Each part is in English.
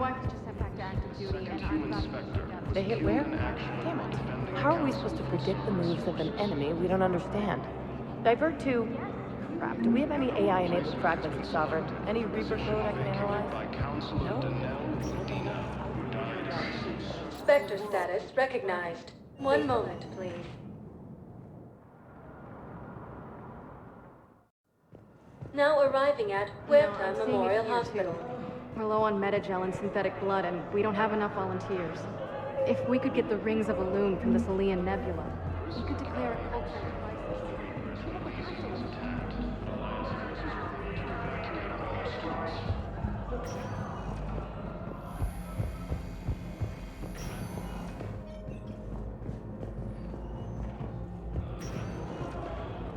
wife was just sent back to active duty, and I've got... They hit where? Damn it. How are we supposed to predict the moves of an enemy we don't understand? Divert to... Crap, do we have any AI-enabled fragments of Sovereign? Any Reaper code I can analyze? No? Spectre status recognized. One moment, please. Now arriving at Huerta Memorial Hospital. We're low on metagel and synthetic blood, and we don't have enough volunteers. If we could get the rings of Elune from the Salian Nebula, we could declare a cultural crisis.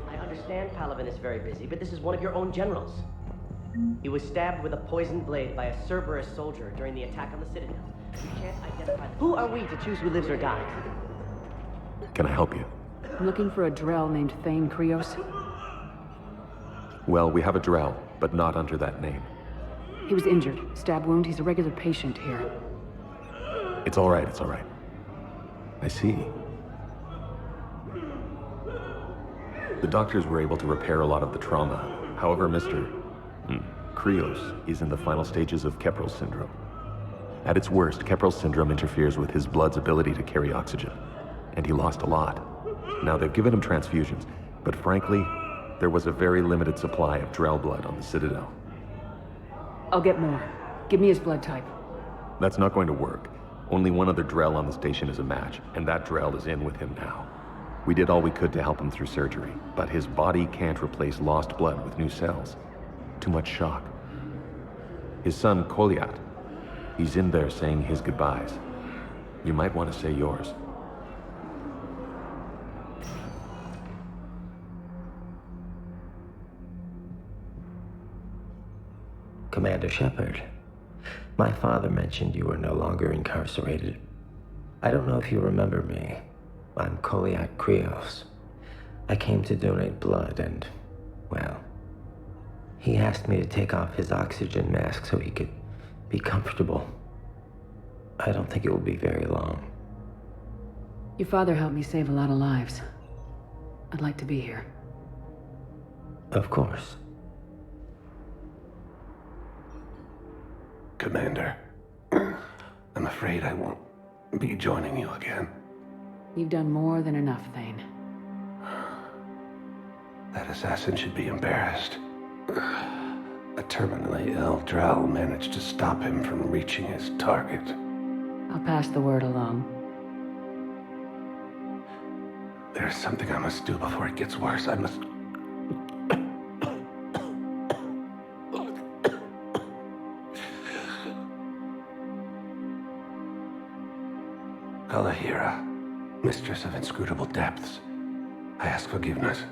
I understand Palaven is very busy, but this is one of your own generals. He was stabbed with a poisoned blade by a Cerberus soldier during the attack on the Citadel. We can't identify them. Who are we to choose who lives or dies? Can I help you? I'm looking for a Drell named Thane Krios. Well, we have a Drell, but not under that name. He was injured. Stab wound. He's a regular patient here. It's all right, it's all right. I see. The doctors were able to repair a lot of the trauma. However, Mr. Krios is in the final stages of Keprel's syndrome. At its worst, Keprel's syndrome interferes with his blood's ability to carry oxygen, and he lost a lot. Now, they've given him transfusions, but frankly, there was a very limited supply of Drell blood on the Citadel. I'll get more. Give me his blood type. That's not going to work. Only one other Drell on the station is a match, and that Drell is in with him now. We did all we could to help him through surgery, but his body can't replace lost blood with new cells. Too much shock. His son, Koliat, he's in there saying his goodbyes. You might want to say yours. Commander Shepard, my father mentioned you were no longer incarcerated. I don't know if you remember me. I'm Koliat Krios. I came to donate blood and, well, he asked me to take off his oxygen mask so he could be comfortable. I don't think it will be very long. Your father helped me save a lot of lives. I'd like to be here. Of course. Commander, I'm afraid I won't be joining you again. You've done more than enough, Thane. That assassin should be embarrassed. A terminally ill Drell managed to stop him from reaching his target. I'll pass the word along. There's something I must do before it gets worse. I must... Kalahira, mistress of inscrutable depths, I ask forgiveness.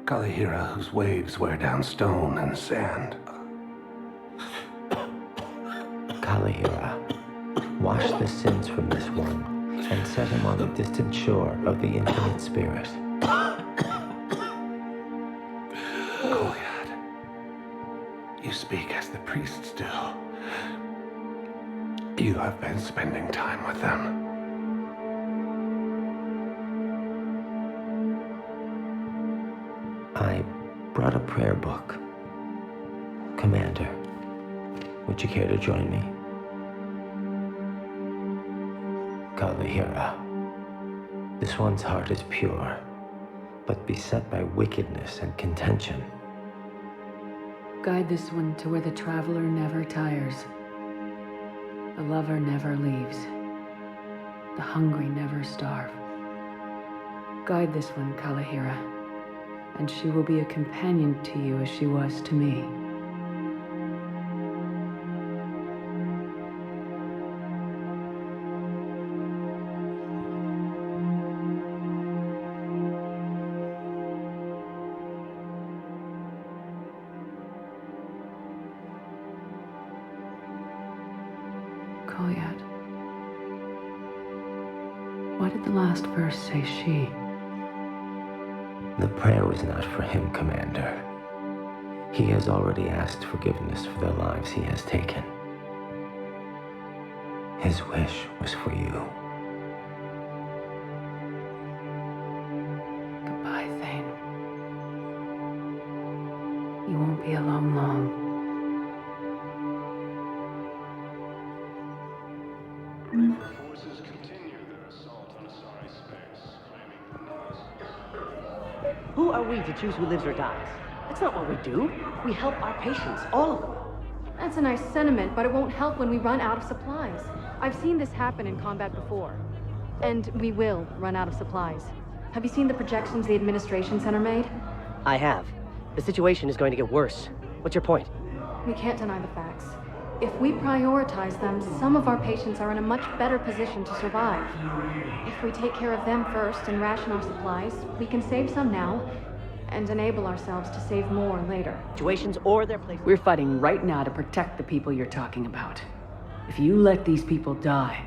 Kalahira, whose waves wear down stone and sand. Kalahira, wash the sins from this one and set him on the distant shore of the infinite spirit. Koliat, you speak as the priests do. You have been spending time with them. I brought a prayer book. Commander, would you care to join me? Kalahira, this one's heart is pure, but beset by wickedness and contention. Guide this one to where the traveler never tires. The lover never leaves. The hungry never starve. Guide this one, Kalahira, and she will be a companion to you as she was to me. Koliat. Why did the last verse say she? The prayer was not for him, Commander. He has already asked forgiveness for the lives he has taken. His wish was for you. Goodbye, Thane. You won't be alone long. Forces continue their assault on Asari space, claiming the Who are we to choose who lives or dies? That's not what we do. We help our patients, all of them. That's a nice sentiment, but it won't help when we run out of supplies. I've seen this happen in combat before. And we will run out of supplies. Have you seen the projections the administration center made? I have. The situation is going to get worse. What's your point? We can't deny the facts. If we prioritize them, some of our patients are in a much better position to survive. If we take care of them first and ration our supplies, we can save some now and enable ourselves to save more later. Situations or their places. We're fighting right now to protect the people you're talking about. If you let these people die,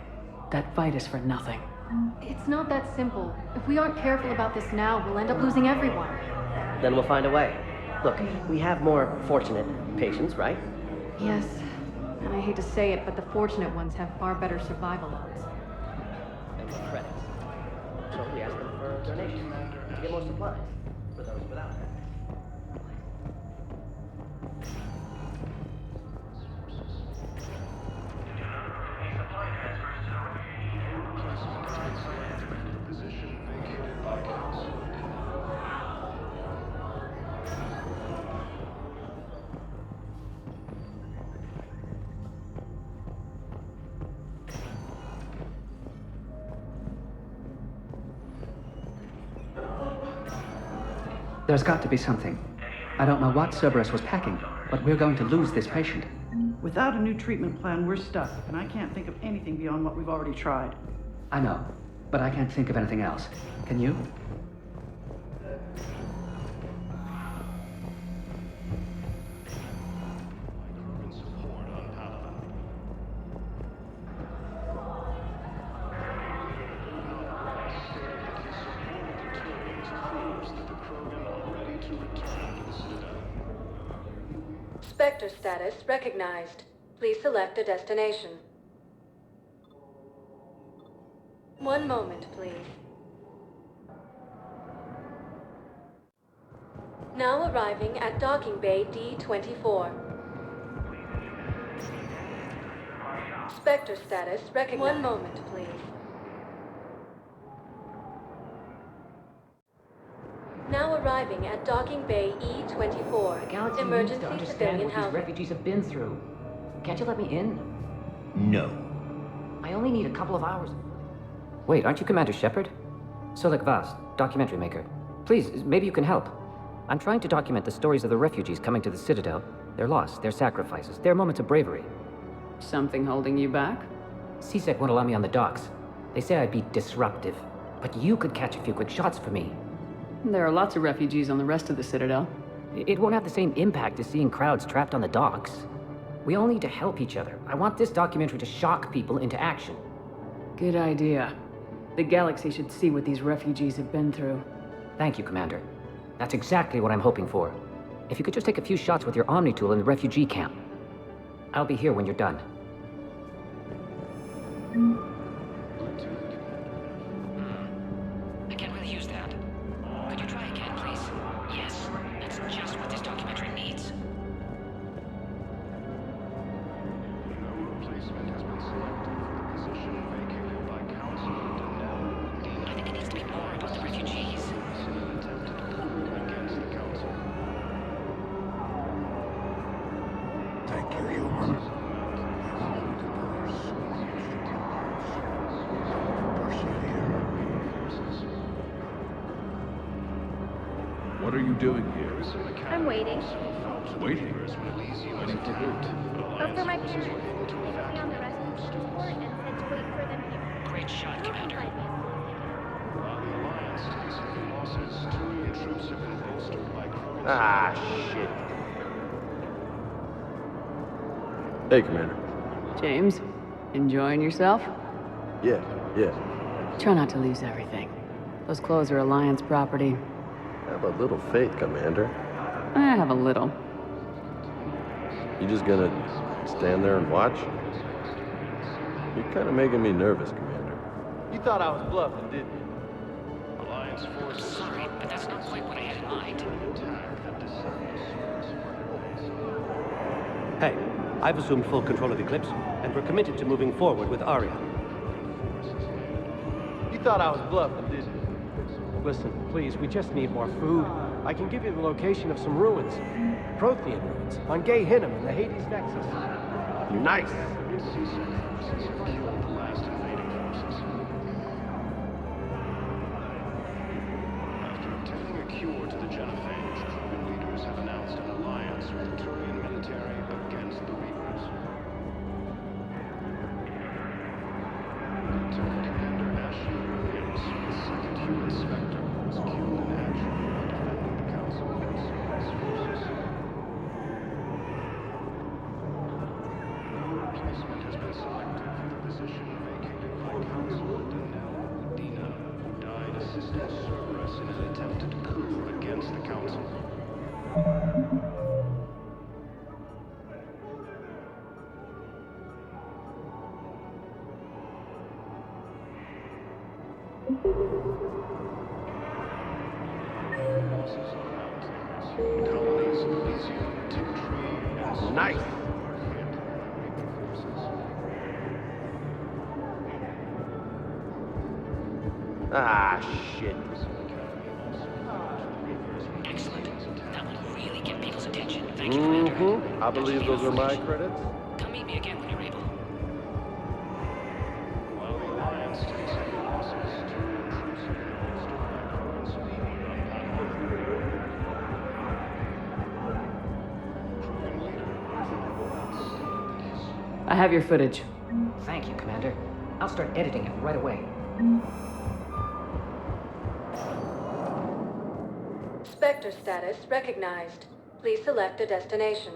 that fight is for nothing. It's not that simple. If we aren't careful about this now, we'll end up losing everyone. Then we'll find a way. Look, we have more fortunate patients, right? Yes, and I hate to say it, but the fortunate ones have far better survival odds. And more credits. So we ask them for donations to get more supplies for those without them. position vacated by council. There's got to be something. I don't know what Cerberus was packing, but we're going to lose this patient. Without a new treatment plan, we're stuck, and I can't think of anything beyond what we've already tried. I know, but I can't think of anything else. Can you? Krogan support on Paladin. Stated that his support of the Turians proves that the Krogan are ready to return to the Citadel. Spectre status recognized. Please select a destination. One moment, please. Now arriving at Docking Bay D-24. Spectre status recognized. One moment, please. Now arriving at Docking Bay E-24. The galaxy needs Emergency to understand civilian what these housing. refugees have been through. Can't you let me in? No. I only need a couple of hours. Wait, aren't you Commander Shepard? Solik Vast, documentary maker. Please, maybe you can help. I'm trying to document the stories of the refugees coming to the Citadel. Their loss, their sacrifices, their moments of bravery. Something holding you back? CSEC won't allow me on the docks. They say I'd be disruptive. But you could catch a few quick shots for me. There are lots of refugees on the rest of the Citadel. It won't have the same impact as seeing crowds trapped on the docks. We all need to help each other. I want this documentary to shock people into action. Good idea. The galaxy should see what these refugees have been through. Thank you, Commander. That's exactly what I'm hoping for. If you could just take a few shots with your Omni tool in the refugee camp. I'll be here when you're done. I can't really use that. Could you try again, please? Yes, that's just what this documentary needs. No replacement has been selected for the position vacated by Councilor Denell. I think it needs to be more about the refugees. In an attempted coup against the Council. Thank you, human. What are you doing here? I'm waiting. Waiting? Waiting for who? Oh, for my parents. They put me on the rescue support and said to wait for them here. Great shot, Commander. While the Alliance takes heavy losses, Turian troops have been bolstered by Krogan. Ah, shit. Hey, Commander. James, enjoying yourself? Yeah. Try not to lose everything. Those clothes are Alliance property. Have a little faith, Commander. I have a little. You just gonna stand there and watch? You You're kind of making me nervous, Commander. You thought I was bluffing, didn't you? Alliance forces. Sorry, but that's not quite what I had in mind. Hey, I've assumed full control of Eclipse, and we're committed to moving forward with Aria. You thought I was bluffing, didn't you? Listen, please, we just need more food. I can give you the location of some ruins. Prothean ruins, on Gay Hinnom in the Hades Nexus. Nice! After obtaining a cure to the genophage, Krogan leaders have announced an alliance with the Turian military against the Reapers. Lieutenant Commander Ashley Williams, the second human Spectre, was killed in action while defending the Council against Cerberus forces. Replacement has been selected for the position vacated by Council Danelle Udina, who died assisting Cerberus in an attempted coup against the Council. Losses are mounting. Colonies of Elysium, Tigtree, and Nice! Ah, shit. Excellent. That will really get people's attention. Thank you, Commander. Mm-hmm. I believe those are my credits. Come meet me again when you're able. While the Alliance takes heavy losses, Turian troops have been bolstered by Krogan support on Pathfinder. Krogan leader stated that his I have your footage. Thank you, Commander. I'll start editing it right away. Spectre status recognized. Please select a destination.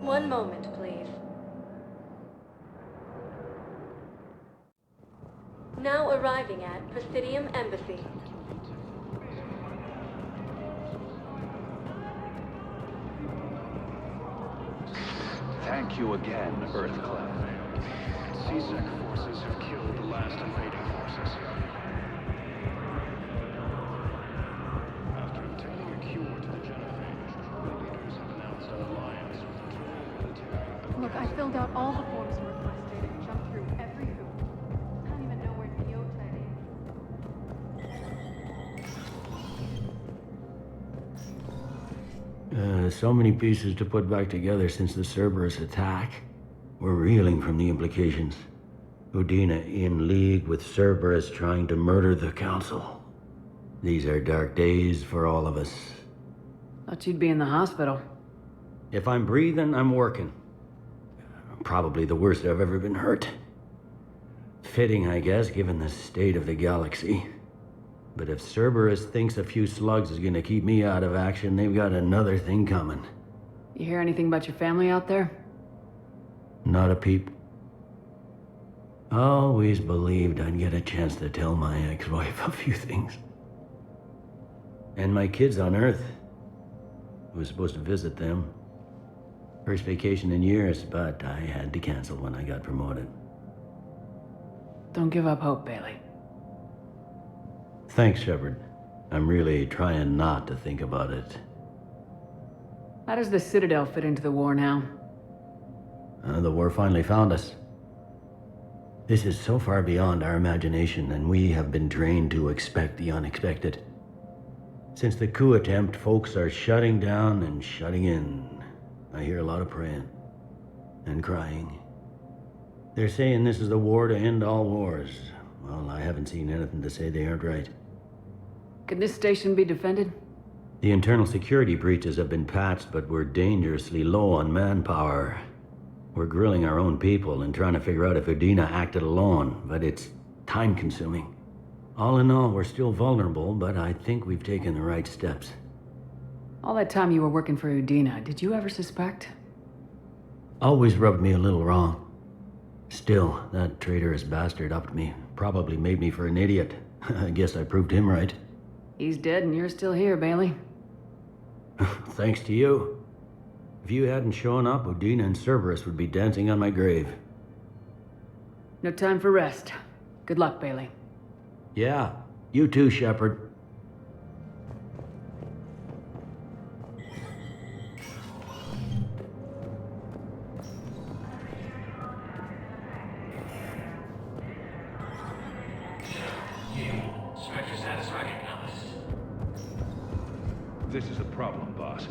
One moment, please. Now arriving at Presidium Embassy. Thank you again, Earthclad. CSEC forces have killed the last invading forces. After obtaining a cure to the genophage, Krogan leaders have announced an alliance with the Turian military. Look, I filled out all the forms you requested and jumped through every hoop. I don't even know where Kyoto is. So many pieces to put back together since the Cerberus attack. We're reeling from the implications. Udina in league with Cerberus trying to murder the Council. These are dark days for all of us. Thought you'd be in the hospital. If I'm breathing, I'm working. Probably the worst I've ever been hurt. Fitting, I guess, given the state of the galaxy. But if Cerberus thinks a few slugs is gonna keep me out of action, they've got another thing coming. You hear anything about your family out there? Not a peep. Always believed I'd get a chance to tell my ex-wife a few things. And my kids on Earth. I was supposed to visit them. First vacation in years, but I had to cancel when I got promoted. Don't give up hope, Bailey. Thanks, Shepard. I'm really trying not to think about it. How does the Citadel fit into the war now? The war finally found us. This is so far beyond our imagination, and we have been trained to expect the unexpected. Since the coup attempt, folks are shutting down and shutting in. I hear a lot of praying and crying. They're saying this is the war to end all wars. Well, I haven't seen anything to say they aren't right. Can this station be defended? The internal security breaches have been patched, but we're dangerously low on manpower. We're grilling our own people and trying to figure out if Udina acted alone, but it's time-consuming. All in all, we're still vulnerable, but I think we've taken the right steps. All that time you were working for Udina, did you ever suspect? Always rubbed me a little wrong. Still, that traitorous bastard upped me. Probably made me for an idiot. I guess I proved him right. He's dead and you're still here, Bailey. Thanks to you. If you hadn't shown up, Udina and Cerberus would be dancing on my grave. No time for rest. Good luck, Bailey. Yeah, you too, Shepard. Spectre status recognized. This is a problem, boss.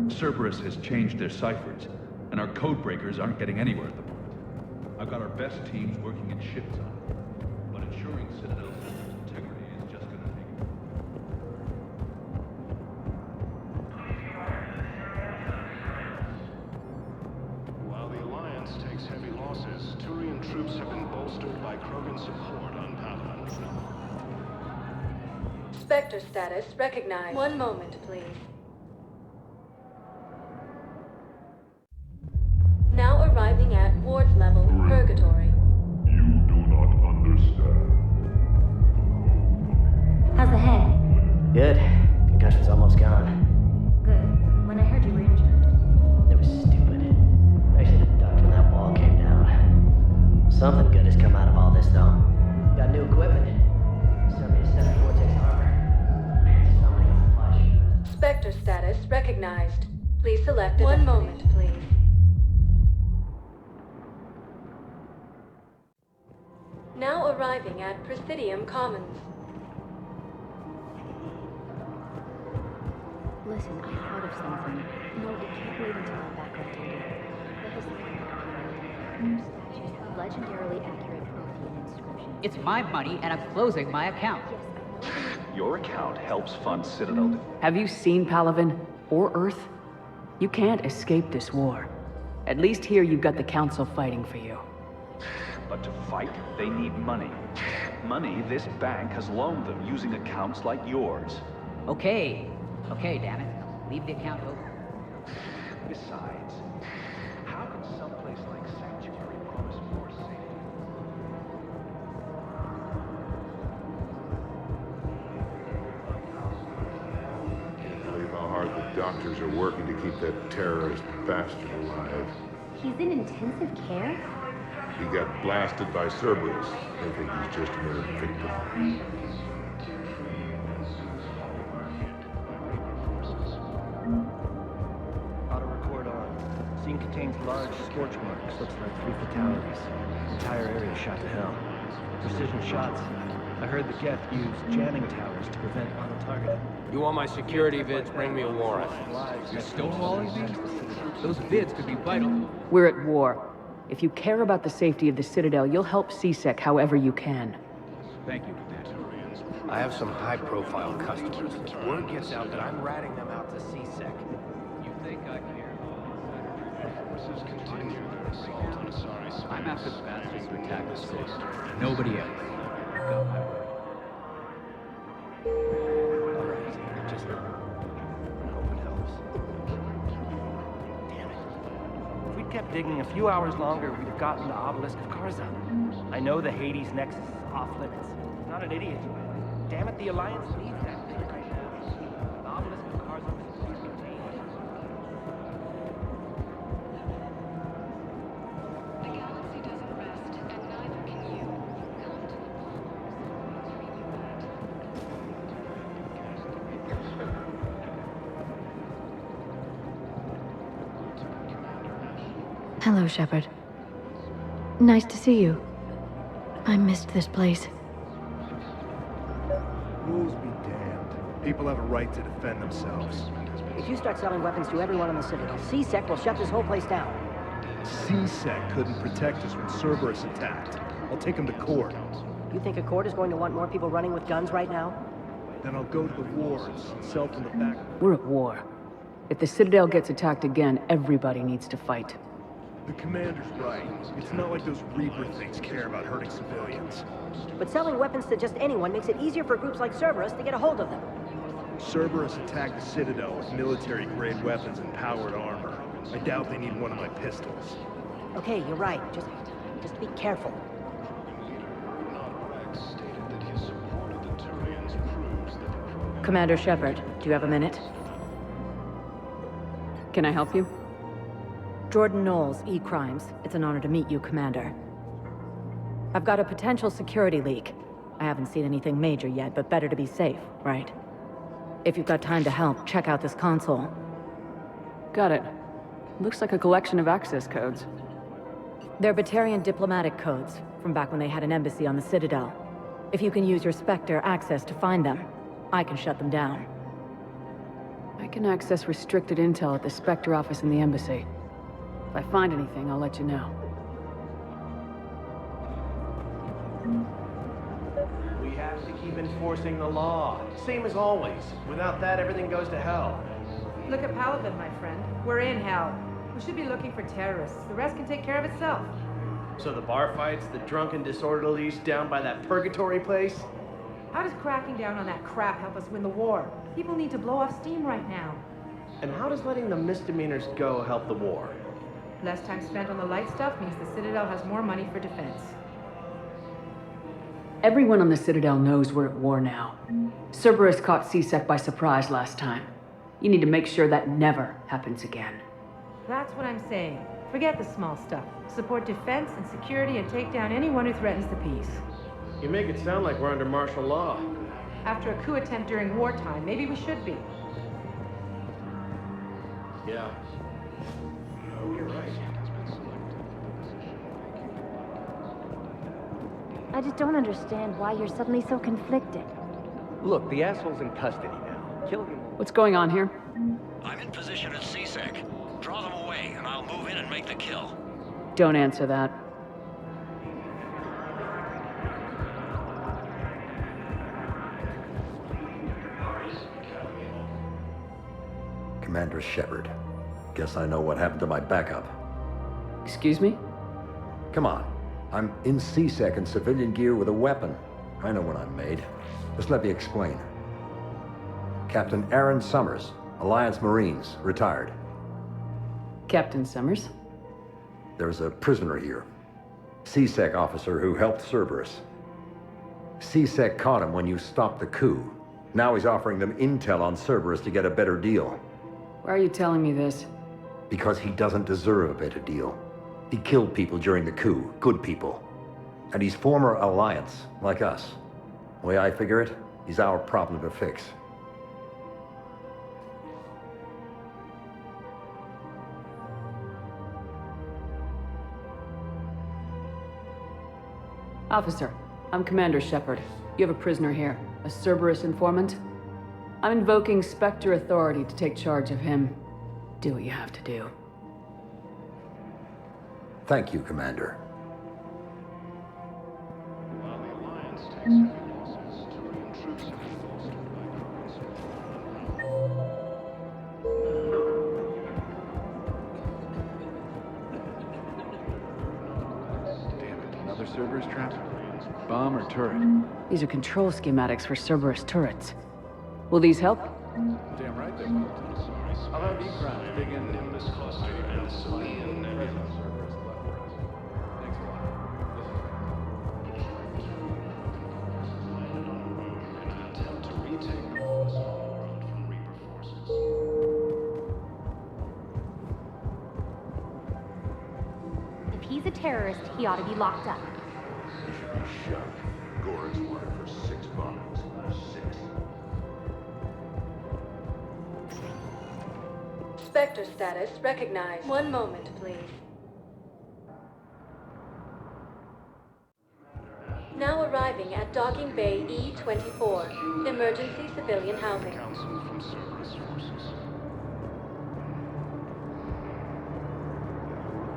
Cerberus has changed their ciphers, and our code breakers aren't getting anywhere at the moment. I've got our best teams working in shifts on it, but ensuring Citadel systems integrity is just gonna take While the Alliance takes heavy losses, Turian troops have been bolstered by Krogan support on Pathfinder. Spectre status recognized. One moment, please. Now arriving at ward level, Purgatory. You do not understand. How's the head? Good. Concussion's almost gone. Good. When I heard you were injured. It was stupid. I should have ducked when that wall came down. Something good has come out of all this, though. Got new equipment. Somebody sent Vortex armor. Somebody flash. Spectre status recognized. Please select one moment, please. Now arriving at Presidium Commons. Listen, I thought of something. No, it can't wait until I'm back on duty. The historical statues, legendarily accurate Prothean inscription. It's my money, and I'm closing my account. Your account helps fund Citadel. Have you seen Palaven? Or Earth? You can't escape this war. At least here you've got the Council fighting for you. But to fight, they need money. Money this bank has loaned them using accounts like yours. Okay, damn it. Leave the account open. Besides, how can someplace like Sanctuary promise more safety? Can't believe how hard the doctors are working to keep that terrorist bastard alive. He's in intensive care? He got blasted by Cerberus. They think he's just another victim. Auto-record on. Scene contains large scorch marks. Looks like 3 fatalities. Entire area shot to hell. Precision shots. I heard the Geth use jamming towers to prevent auto-targeting. You want my security vids? Bring me a warrant. You stonewalling me? Those vids could be vital. We're at war. If you care about the safety of the Citadel, you'll help CSEC however you can. Thank you, I have some high-profile customers. Word gets out that I'm ratting them out to CSEC. You think I care? Forces continue their assault on Asari space. I'm after the bastards who attacked the city. Nobody else. Got my word. Alright, just hope it helps. Damn it. If we'd kept digging a few hours longer, we'd have gotten the obelisk of Karzan. I know the Hades Nexus is off limits. I'm not an idiot. Damn it, the Alliance needs that thing right now. The obelisk of Karzan is contained. The galaxy doesn't rest, and neither can you. Come to the Hello, Shepard. Nice to see you. I missed this place. Rules be damned. People have a right to defend themselves. If you start selling weapons to everyone on the Citadel, CSEC will shut this whole place down. CSEC couldn't protect us when Cerberus attacked. I'll take him to court. You think a court is going to want more people running with guns right now? Then I'll go to the wards and sell from the back. We're at war. If the Citadel gets attacked again, everybody needs to fight. The commander's right. It's not like those Reaper things care about hurting civilians. But selling weapons to just anyone makes it easier for groups like Cerberus to get a hold of them. Cerberus attacked the Citadel with military-grade weapons and powered armor. I doubt they need one of my pistols. Okay, you're right. Just be careful. Commander Shepard, do you have a minute? Can I help you? Jordan Knowles, E-Crimes. It's an honor to meet you, Commander. I've got a potential security leak. I haven't seen anything major yet, but better to be safe, right? If you've got time to help, check out this console. Got it. Looks like a collection of access codes. They're Batarian diplomatic codes, from back when they had an embassy on the Citadel. If you can use your Spectre access to find them, I can shut them down. I can access restricted intel at the Spectre office in the embassy. If I find anything, I'll let you know. We have to keep enforcing the law. Same as always. Without that, everything goes to hell. Look at Paladin, my friend. We're in hell. We should be looking for terrorists. The rest can take care of itself. So the bar fights, the drunken disorderlies down by that purgatory place? How does cracking down on that crap help us win the war? People need to blow off steam right now. And how does letting the misdemeanors go help the war? Less time spent on the light stuff means the Citadel has more money for defense. Everyone on the Citadel knows we're at war now. Cerberus caught C-Sec by surprise last time. You need to make sure that never happens again. That's what I'm saying. Forget the small stuff. Support defense and security and take down anyone who threatens the peace. You make it sound like we're under martial law. After a coup attempt during wartime, maybe we should be. Yeah. Oh, you're right. I just don't understand why you're suddenly so conflicted. Look, the asshole's in custody now. Kill him. What's going on here? I'm in position at C-Sec. Draw them away, and I'll move in and make the kill. Don't answer that. Commander Shepard. Guess I know what happened to my backup. Excuse me? Come on. I'm in C-Sec in civilian gear with a weapon. I know when I'm made. Just let me explain. Captain Aaron Summers, Alliance Marines, retired. Captain Summers? There's a prisoner here. C-Sec officer who helped Cerberus. C-Sec caught him when you stopped the coup. Now he's offering them intel on Cerberus to get a better deal. Why are you telling me this? Because he doesn't deserve a better deal. He killed people during the coup, good people. And he's former Alliance, like us. The way I figure it, he's our problem to fix. Officer, I'm Commander Shepard. You have a prisoner here, a Cerberus informant. I'm invoking Spectre authority to take charge of him. Do what you have to do. Thank you, Commander. While the Alliance takes heavy losses to an intrusive bolstered by Damn it, another Cerberus trap? Bomb or turret? These are control schematics for Cerberus turrets. Will these help? Damn right they will. I'll have E-Crimes dig in Nimbus cluster and the Selenium nebula. Thanks a lot. an attempt to retake the small world from Reaper forces. If he's a terrorist, he ought to be locked up. He should be shot. Gore's wanted for 6 bombings. 6. Spectre status recognized. One moment, please. Now arriving at Docking Bay E-24, emergency civilian housing. Council from Cerberus forces.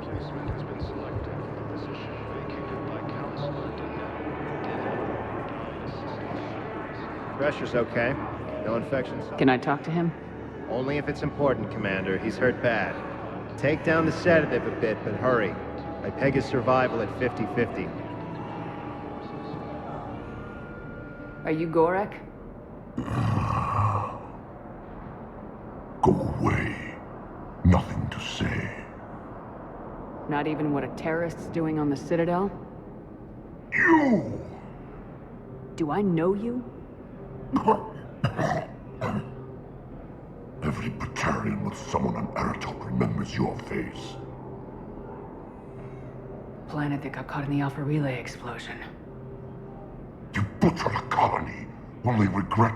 Placement has been selected for the position vacated by Councilor Denell. Pressure's okay. No infections. Can I talk to him? Only if it's important, Commander. He's hurt bad. Take down the sedative a bit, but hurry. I peg his survival at 50-50. Are you Gorek? Go away. Nothing to say. Not even what a terrorist's doing on the Citadel? You! Do I know you? Every Batarian with someone on Aratok remembers your face. planet that got caught in the Alpha Relay explosion. You butchered a colony, only regret...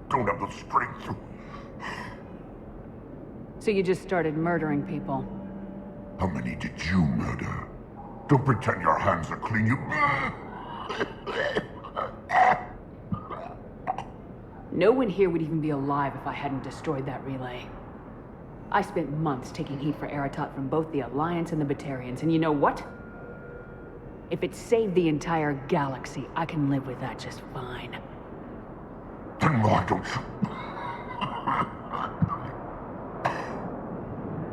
don't have the strength to... So you just started murdering people? How many did you murder? Don't pretend your hands are clean, you... No one here would even be alive if I hadn't destroyed that relay. I spent months taking heat for Eratot from both the Alliance and the Batarians, and you know what? If it saved the entire galaxy, I can live with that just fine. Then why don't you...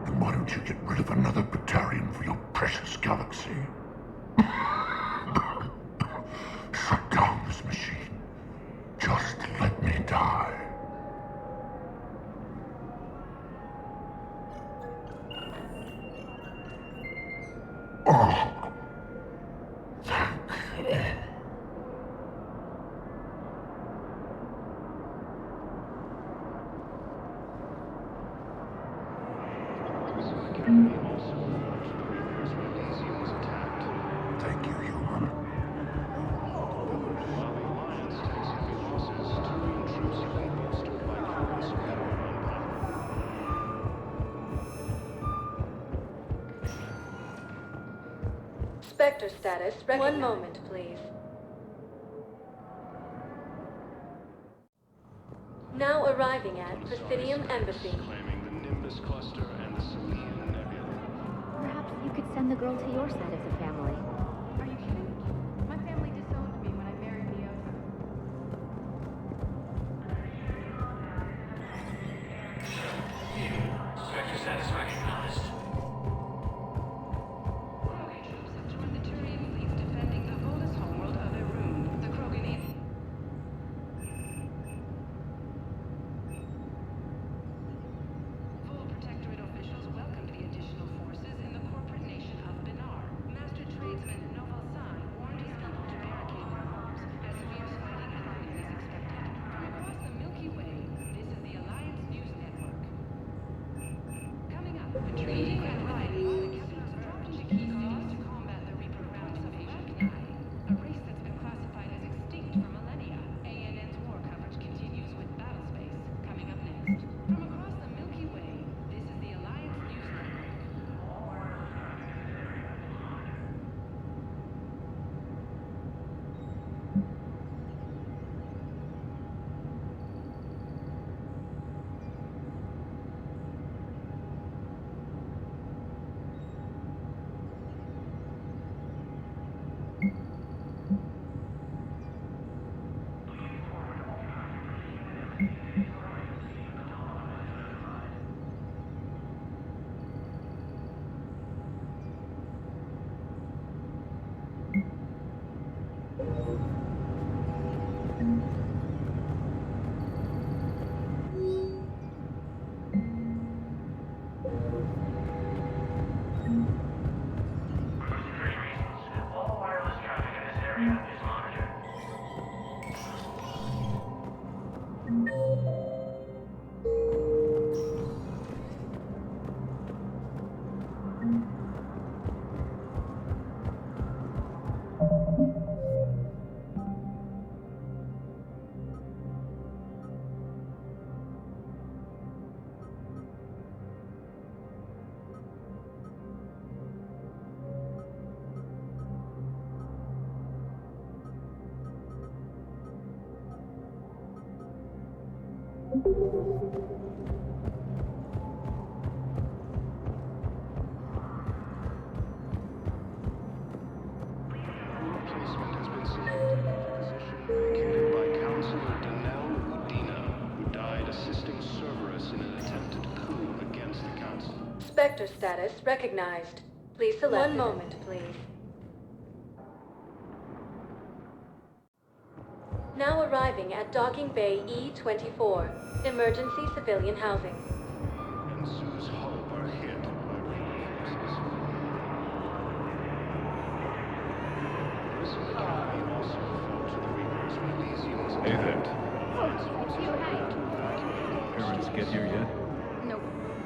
Then why don't you get rid of another Batarian for your precious galaxy? Shut down this machine. Just let me die. Oh. Thank you, human. Spectre status recognized. One moment, please. Now arriving at Presidium Embassy. Claiming the Nimbus cluster and the Selenium Nebula. Perhaps you could send the girl to your side of the family. Are you kidding? My family disowned me when I married Neosa. Spectre status recognized. Replacement has been selected for the position vacated by Councilor Danelle Udina, who died assisting Cerberus in an attempted coup against the Council. Spectre status recognized. Please select. One moment, please. Now arriving at Docking Bay E-24, emergency civilian housing. And Sue's hull are hit by Reaper forces. Grissom Academy also fell to the Reapers when Elysium was attacked. Parents get here yet? Nope.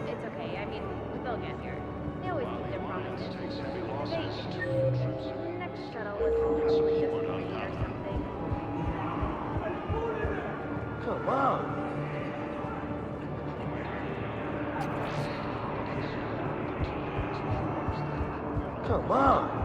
It's okay. I mean, they'll get here. They always keep their promises. Alliance takes heavy losses. Troops are Next shuttle was probably just support on waiting or Papa. something. Come on. Come on.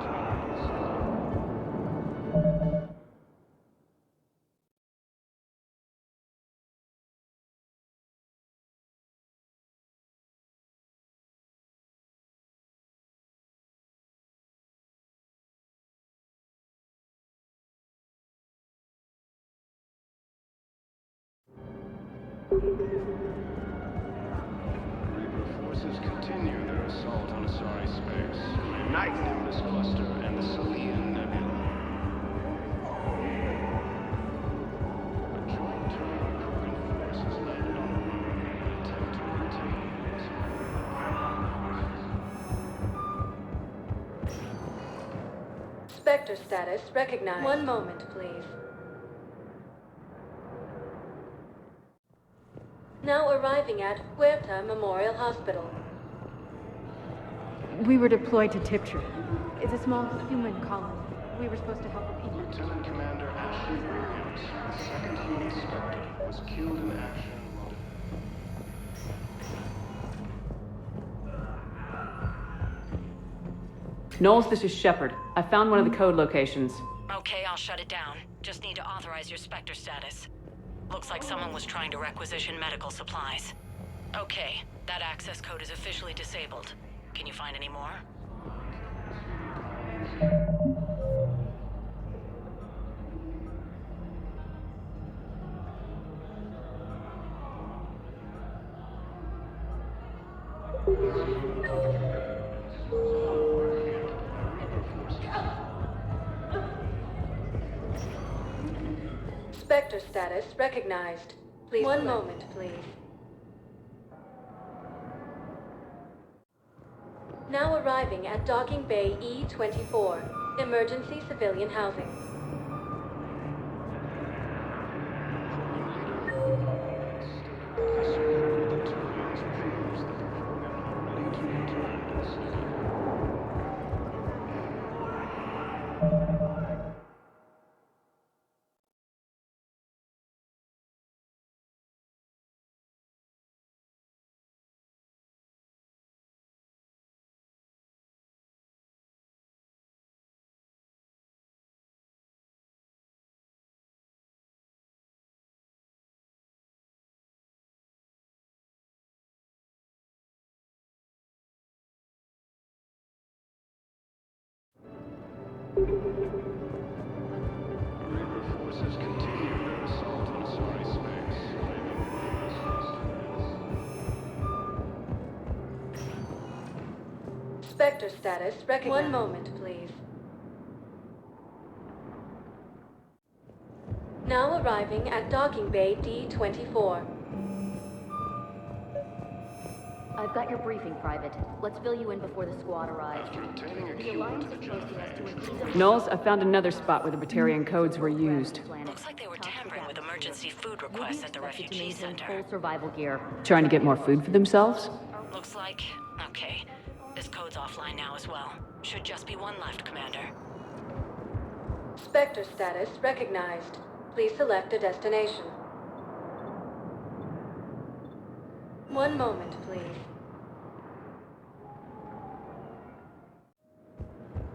Reaper forces continue their assault on Asari space. Nice. Nimbus cluster and the Salian Nebula. A joint turn of Krogan forces landed on the moon in an attempt to retain Spectre status recognized. One moment, please. Now arriving at Huerta Memorial Hospital. We were deployed to Tiptree. It's a small human colony. We were supposed to help the people. Lieutenant Commander Ashley Williams, the second human Spectre, was killed in action while... Knowles, this is Shepard. I found one of the code locations. Okay, I'll shut it down. Just need to authorize your Spectre status. Looks like someone was trying to requisition medical supplies. Okay, that access code is officially disabled. Can you find any more? Spectre status recognized. Please. One moment, please. Now arriving at Docking Bay E-24. Emergency civilian housing. Reaper forces continue their assault on Asari space. Spectre status recognized. One moment, please. Now arriving at Docking Bay D-24. I've got your briefing, Private. Let's fill you in before the squad arrives. After obtaining a The cue Alliance into is the posting us to increase... Knowles, I found another spot where the Batarian codes were used. Looks like they were tampering with emergency food requests at the refugee center. Full survival gear. Trying to get more food for themselves? Looks like... Okay. This code's offline now as well. Should just be one left, Commander. Spectre status recognized. Please select a destination. One moment, please.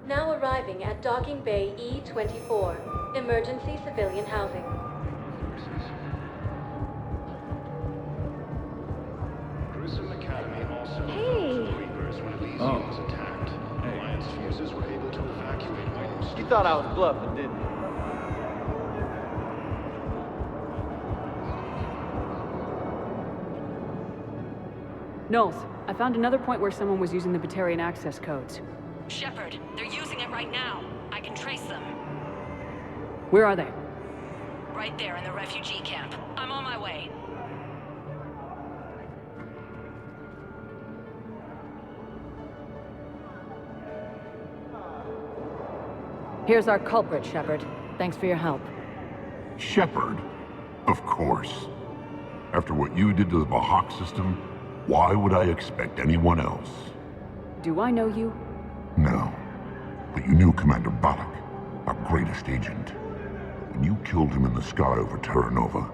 Now arriving at Docking Bay E-24. Emergency civilian housing. Grissom Academy also Hey! Reapers when these units attacked. Alliance forces were able to evacuate most. You thought I was bluffing, didn't you? Knowles, I found another point where someone was using the Batarian access codes. Shepard, they're using it right now. I can trace them. Where are they? Right there in the refugee camp. I'm on my way. Here's our culprit, Shepard. Thanks for your help. Shepard? Of course. After what you did to the Bahak system, why would I expect anyone else? Do I know you? No. But you knew Commander Balak, our greatest agent. When you killed him in the sky over Terra Nova,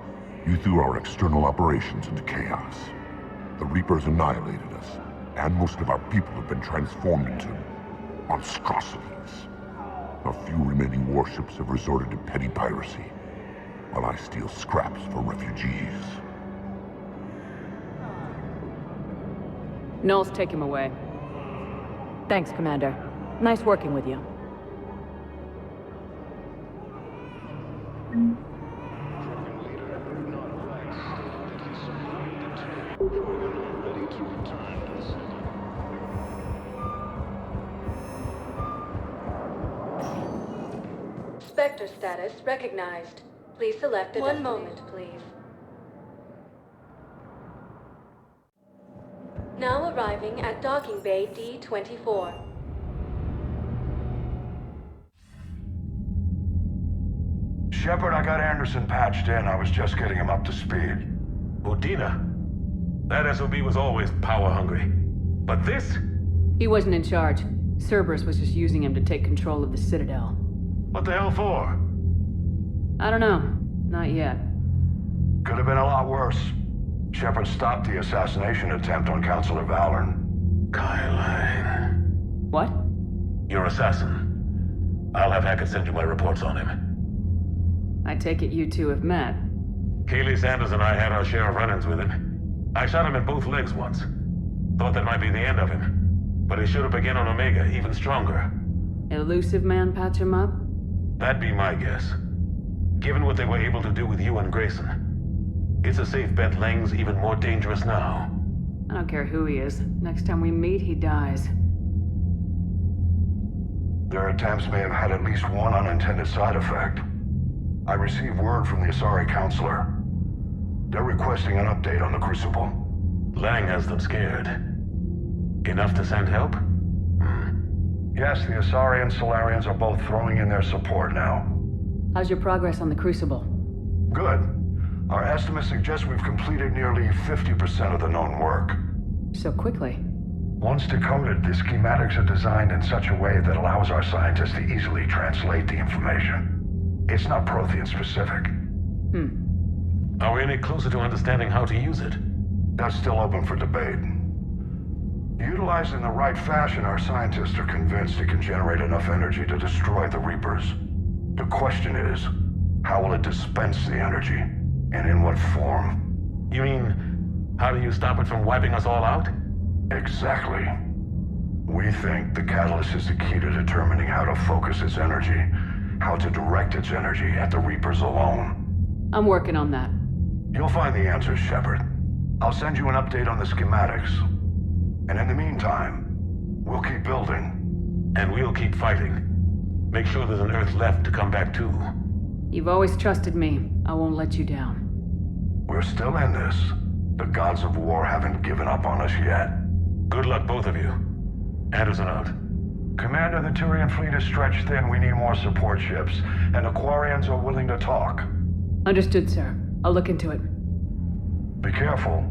you threw our external operations into chaos. The Reapers annihilated us, and most of our people have been transformed into monstrosities. Our few remaining warships have resorted to petty piracy, while I steal scraps for refugees. Knowles, take him away. Thanks, Commander. Nice working with you. Spectre status recognized. Please select a One moment, please. Now arriving at docking bay D-24. Shepard, I got Anderson patched in. I was just getting him up to speed. Udina? That SOB was always power-hungry. But this? He wasn't in charge. Cerberus was just using him to take control of the Citadel. What the hell for? I don't know. Not yet. Could have been a lot worse. Shepard stopped the assassination attempt on Counselor Valorn. Kyle. What? Your assassin. I'll have Hackett send you my reports on him. I take it you two have met. Keeley Sanders and I had our share of run-ins with him. I shot him in both legs once. Thought that might be the end of him. But he should have begun on Omega, even stronger. Elusive man patch him up? That'd be my guess. Given what they were able to do with you and Grayson, it's a safe bet Lang's even more dangerous now. I don't care who he is. Next time we meet, he dies. Their attempts may have had at least one unintended side effect. I received word from the Asari Counselor. They're requesting an update on the Crucible. Lang has them scared. Enough to send help? Yes, the Asari and Solarians are both throwing in their support now. How's your progress on the Crucible? Good. Our estimates suggest we've completed nearly 50% of the known work. So quickly? Once decoded, the schematics are designed in such a way that allows our scientists to easily translate the information. It's not Prothean specific. Are we any closer to understanding how to use it? That's still open for debate. Utilized in the right fashion, our scientists are convinced it can generate enough energy to destroy the Reapers. The question is, how will it dispense the energy? And in what form? You mean, how do you stop it from wiping us all out? Exactly. We think the catalyst is the key to determining how to focus its energy, how to direct its energy at the Reapers alone. I'm working on that. You'll find the answers, Shepard. I'll send you an update on the schematics. And in the meantime, we'll keep building. And we'll keep fighting. Make sure there's an Earth left to come back to. You've always trusted me. I won't let you down. We're still in this. The gods of war haven't given up on us yet. Good luck, both of you. Anderson out. Commander, the Turian fleet is stretched thin. We need more support ships. And Aquarians are willing to talk. Understood, sir. I'll look into it. Be careful.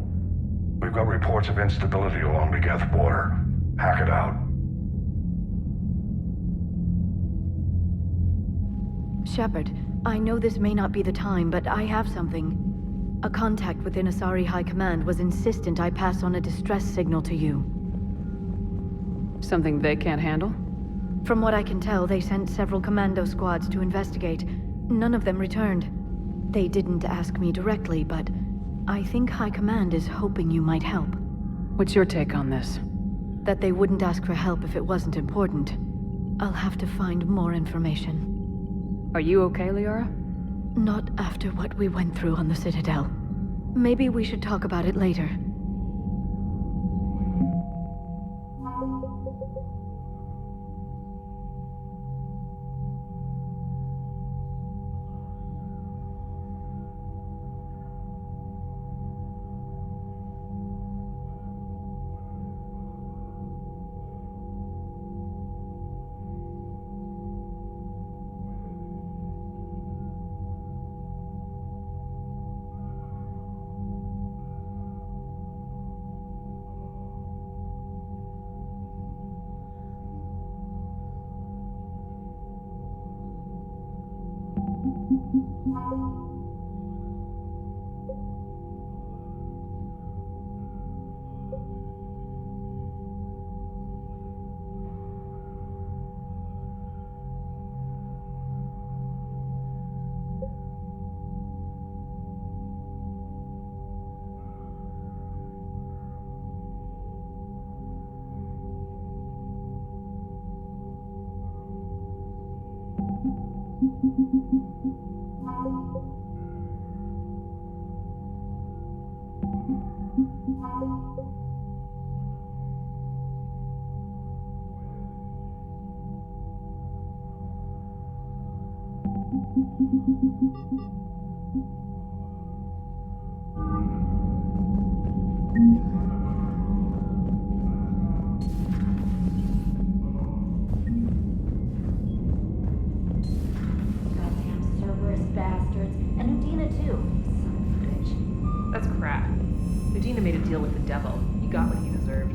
We've got reports of instability along the Geth border. Hack it out. Shepard, I know this may not be the time, but I have something. A contact within Asari High Command was insistent I pass on a distress signal to you. Something they can't handle? From what I can tell, they sent several commando squads to investigate. None of them returned. They didn't ask me directly, but I think High Command is hoping you might help. What's your take on this? That they wouldn't ask for help if it wasn't important. I'll have to find more information. Are you okay, Liara? Not after what we went through on the Citadel. Maybe we should talk about it later. Goddamn Cerberus bastards. And Udina too. Son of a bitch. That's crap. Udina made a deal with the devil. He got what he deserved.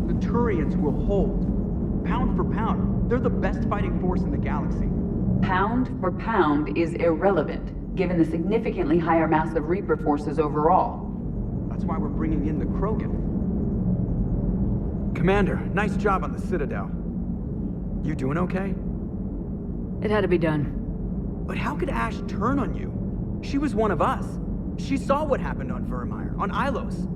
The Turians will hold. Pound for pound, they're the best fighting force in the galaxy. Pound for pound is irrelevant, given the significantly higher mass of Reaper forces overall. That's why we're bringing in the Krogan. Commander, nice job on the Citadel. You doing okay? It had to be done. But how could Ash turn on you? She was one of us. She saw what happened on Vermeer, on Ilos.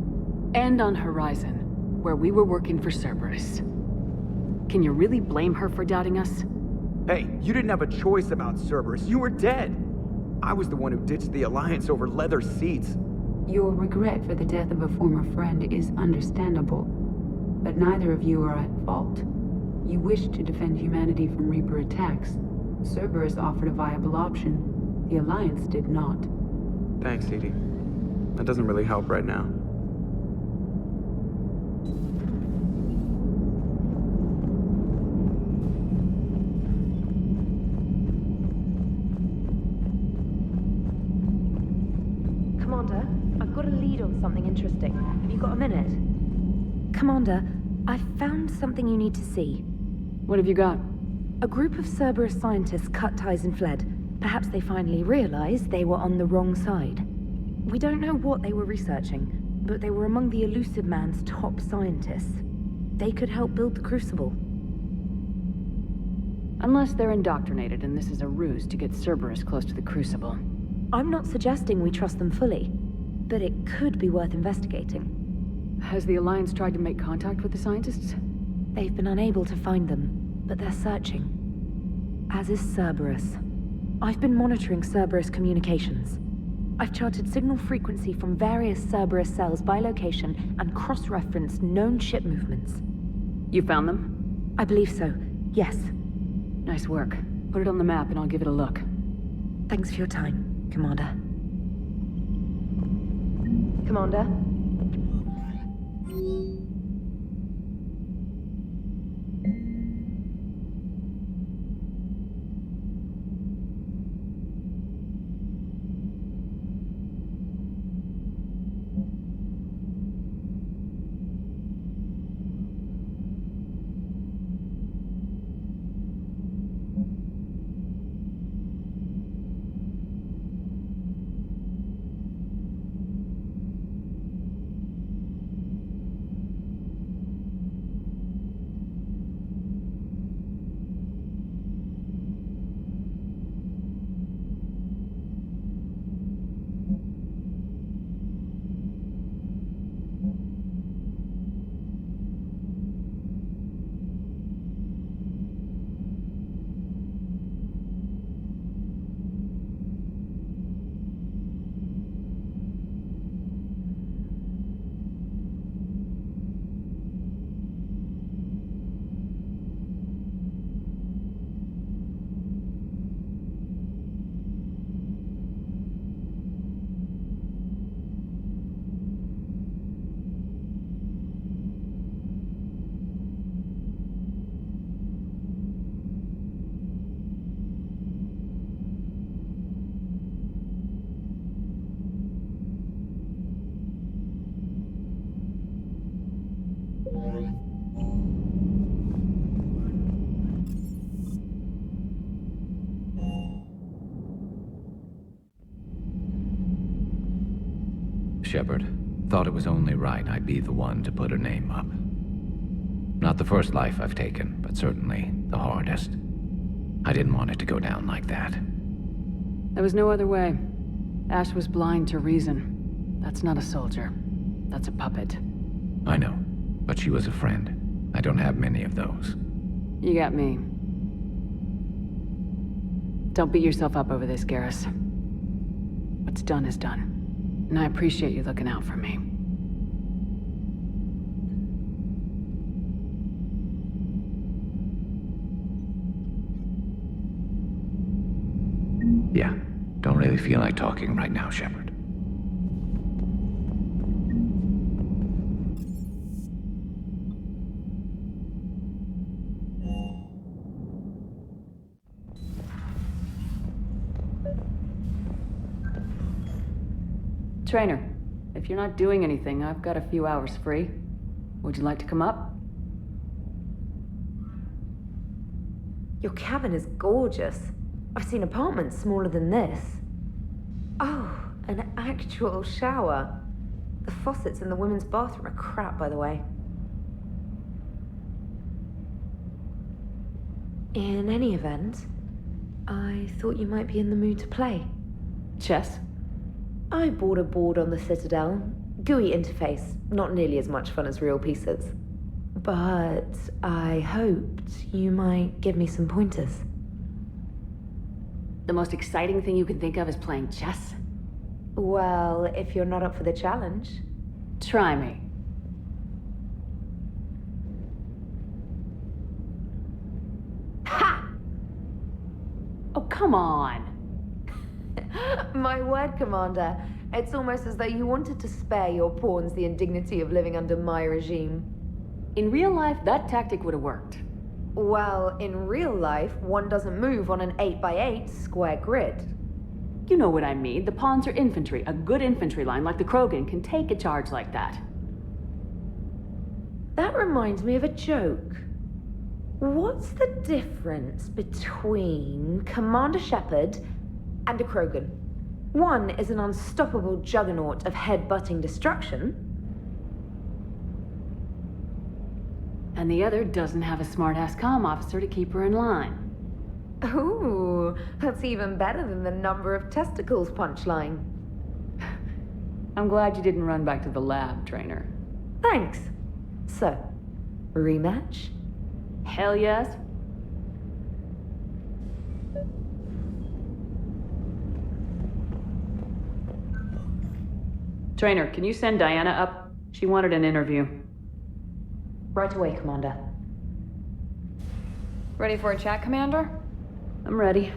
And on Horizon, where we were working for Cerberus. Can you really blame her for doubting us? Hey, you didn't have a choice about Cerberus. You were dead. I was the one who ditched the Alliance over leather seats. Your regret for the death of a former friend is understandable, but neither of you are at fault. You wished to defend humanity from Reaper attacks. Cerberus offered a viable option. The Alliance did not. Thanks, Edie. That doesn't really help right now. Commander, I've got a lead on something interesting. Have you got a minute? Commander, I've found something you need to see. What have you got? A group of Cerberus scientists cut ties and fled. Perhaps they finally realized they were on the wrong side. We don't know what they were researching, but they were among the Elusive Man's top scientists. They could help build the Crucible. Unless they're indoctrinated and this is a ruse to get Cerberus close to the Crucible. I'm not suggesting we trust them fully, but it could be worth investigating. Has the Alliance tried to make contact with the scientists? They've been unable to find them, but they're searching. As is Cerberus. I've been monitoring Cerberus communications. I've charted signal frequency from various Cerberus cells by location and cross-referenced known ship movements. You found them? I believe so, yes. Nice work. Put it on the map and I'll give it a look. Thanks for your time, Commander. Commander? Shepard. Thought it was only right I'd be the one to put her name up. Not the first life I've taken, but certainly the hardest. I didn't want it to go down like that. There was no other way. Ash was blind to reason. That's not a soldier. That's a puppet. I know, but she was a friend. I don't have many of those. You got me. Don't beat yourself up over this, Garrus. What's done is done. And I appreciate you looking out for me. Yeah, don't really feel like talking right now, Shepard. Trainer, if you're not doing anything, I've got a few hours free. Would you like to come up? Your cabin is gorgeous. I've seen apartments smaller than this. Oh, an actual shower. The faucets in the women's bathroom are crap, by the way. In any event, I thought you might be in the mood to play. Chess? I bought a board on the Citadel. GUI interface, not nearly as much fun as real pieces. But I hoped you might give me some pointers. The most exciting thing you can think of is playing chess? Well, if you're not up for the challenge. Try me. Ha! Oh, come on! My word, Commander. It's almost as though you wanted to spare your pawns the indignity of living under my regime. In real life, that tactic would have worked. Well, in real life, one doesn't move on an 8x8 square grid. You know what I mean. The pawns are infantry. A good infantry line like the Krogan can take a charge like that. That reminds me of a joke. What's the difference between Commander Shepard and a Krogan? One is an unstoppable juggernaut of head-butting destruction. And the other doesn't have a smart-ass comm officer to keep her in line. Ooh, that's even better than the number of testicles punchline. I'm glad you didn't run back to the lab, Trainer. Thanks. So, rematch? Hell yes. Trainer, can you send Diana up? She wanted an interview. Right away, Commander. Ready for a chat, Commander? I'm ready.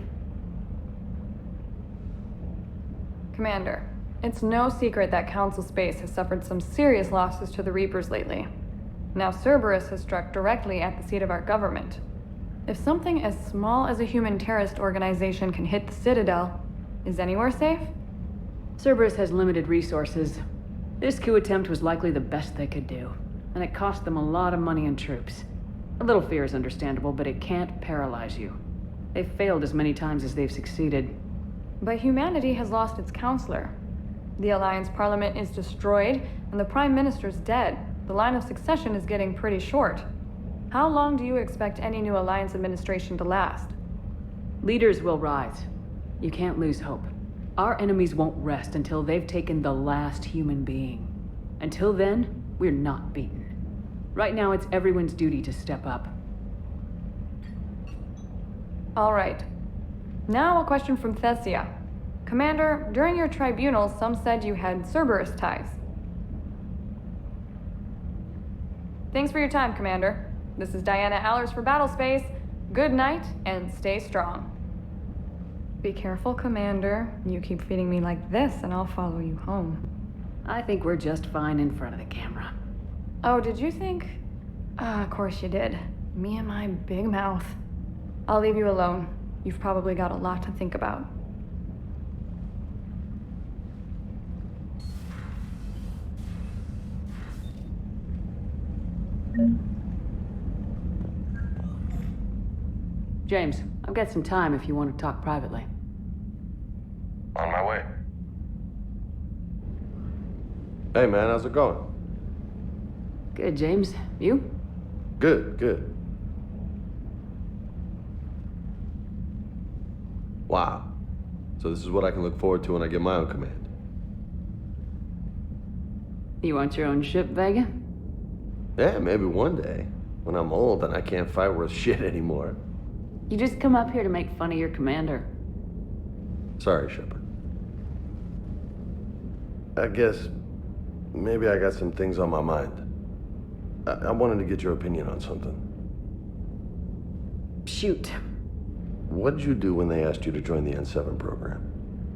Commander, it's no secret that Council Space has suffered some serious losses to the Reapers lately. Now Cerberus has struck directly at the seat of our government. If something as small as a human terrorist organization can hit the Citadel, is anywhere safe? Cerberus has limited resources. This coup attempt was likely the best they could do, and it cost them a lot of money and troops. A little fear is understandable, but it can't paralyze you. They've failed as many times as they've succeeded. But humanity has lost its counselor. The Alliance Parliament is destroyed, and the Prime Minister's dead. The line of succession is getting pretty short. How long do you expect any new Alliance administration to last? Leaders will rise. You can't lose hope. Our enemies won't rest until they've taken the last human being. Until then, we're not beaten. Right now, it's everyone's duty to step up. All right. Now a question from Thessia. Commander, during your tribunal, some said you had Cerberus ties. Thanks for your time, Commander. This is Diana Allers for Battlespace. Good night, and stay strong. Be careful, Commander. You keep feeding me like this, and I'll follow you home. I think we're just fine in front of the camera. Oh, did you think? Of course you did. Me and my big mouth. I'll leave you alone. You've probably got a lot to think about. James, I've got some time if you want to talk privately. On my way. Hey man, how's it going? Good, James. You? Good, good. Wow. So this is what I can look forward to when I get my own command. You want your own ship, Vega? Yeah, maybe one day. When I'm old and I can't fight worth shit anymore. You just come up here to make fun of your commander. Sorry, Shepard. I guess maybe I got some things on my mind. I wanted to get your opinion on something. Shoot. What did you do when they asked you to join the N7 program?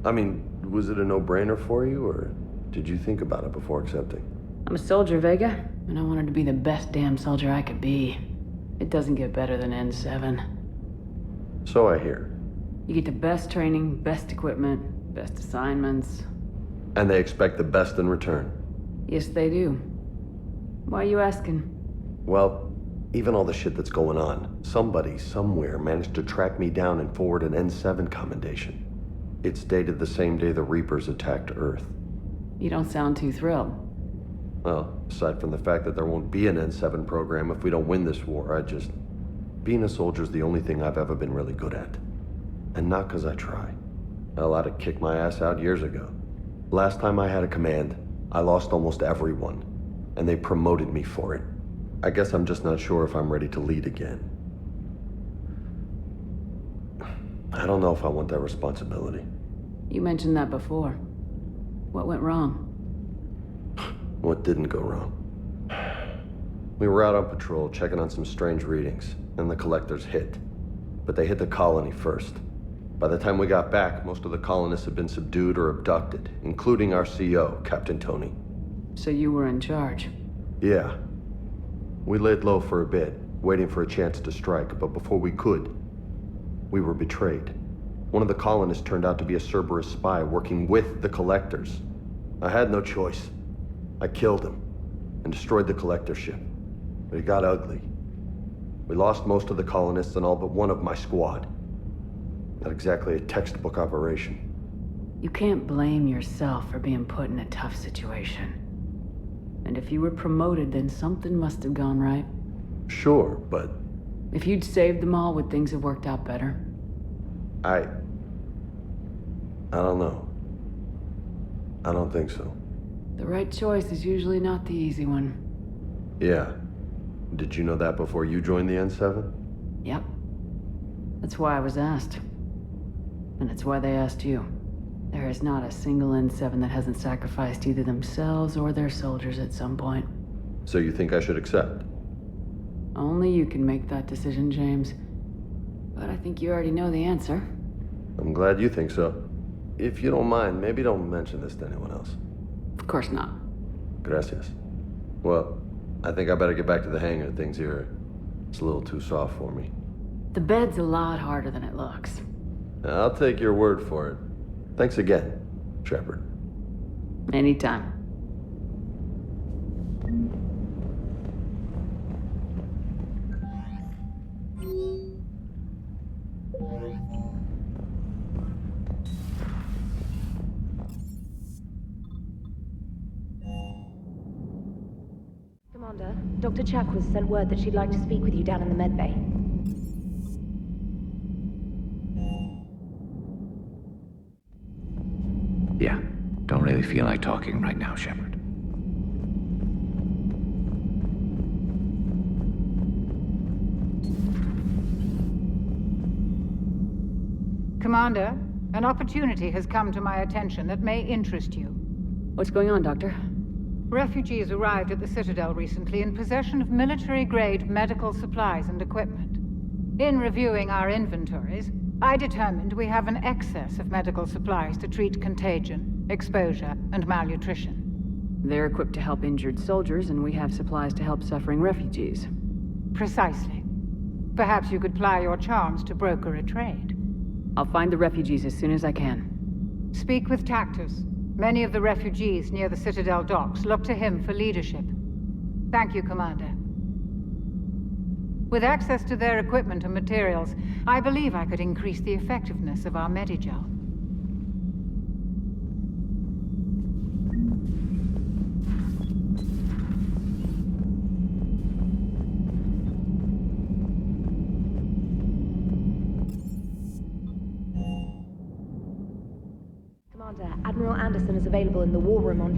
I mean, was it a no-brainer for you, or did you think about it before accepting? I'm a soldier, Vega, and I wanted to be the best damn soldier I could be. It doesn't get better than N7. So I hear. You get the best training, best equipment, best assignments. And they expect the best in return. Yes, they do. Why are you asking? Well, even all the shit that's going on, somebody, somewhere, managed to track me down and forward an N7 commendation. It's dated the same day the Reapers attacked Earth. You don't sound too thrilled. Well, aside from the fact that there won't be an N7 program if we don't win this war, being a soldier's the only thing I've ever been really good at. And not because I try. Hell, I'd have kicked my ass out years ago. Last time I had a command, I lost almost everyone, and they promoted me for it. I guess I'm just not sure if I'm ready to lead again. I don't know if I want that responsibility. You mentioned that before. What went wrong? What didn't go wrong? We were out on patrol, checking on some strange readings, and the collectors hit. But they hit the colony first. By the time we got back, most of the colonists had been subdued or abducted, including our CO, Captain Tony. So you were in charge? Yeah. We laid low for a bit, waiting for a chance to strike, but before we could, we were betrayed. One of the colonists turned out to be a Cerberus spy working with the collectors. I had no choice. I killed him and destroyed the collector ship. But it got ugly. We lost most of the colonists and all but one of my squad. Not exactly a textbook operation. You can't blame yourself for being put in a tough situation. And if you were promoted, then something must have gone right. Sure, but... If you'd saved them all, would things have worked out better? I don't know. I don't think so. The right choice is usually not the easy one. Yeah. Did you know that before you joined the N7? Yep. That's why I was asked. And it's why they asked you. There is not a single N7 that hasn't sacrificed either themselves or their soldiers at some point. So you think I should accept? Only you can make that decision, James. But I think you already know the answer. I'm glad you think so. If you don't mind, maybe don't mention this to anyone else. Of course not. Gracias. Well, I think I better get back to the hangar. Things here, it's a little too soft for me. The bed's a lot harder than it looks. I'll take your word for it. Thanks again, Shepard. Anytime. Commander, Dr. Chakwas sent word that she'd like to speak with you down in the medbay. Yeah, don't really feel like talking right now, Shepard. Commander, an opportunity has come to my attention that may interest you. What's going on, Doctor? Refugees arrived at the Citadel recently in possession of military-grade medical supplies and equipment. In reviewing our inventories, I determined we have an excess of medical supplies to treat contagion, exposure, and malnutrition. They're equipped to help injured soldiers, and we have supplies to help suffering refugees. Precisely. Perhaps you could ply your charms to broker a trade. I'll find the refugees as soon as I can. Speak with Tactus. Many of the refugees near the Citadel docks look to him for leadership. Thank you, Commander. With access to their equipment and materials, I believe I could increase the effectiveness of our Medigel. Commander, Admiral Anderson is available in the war room on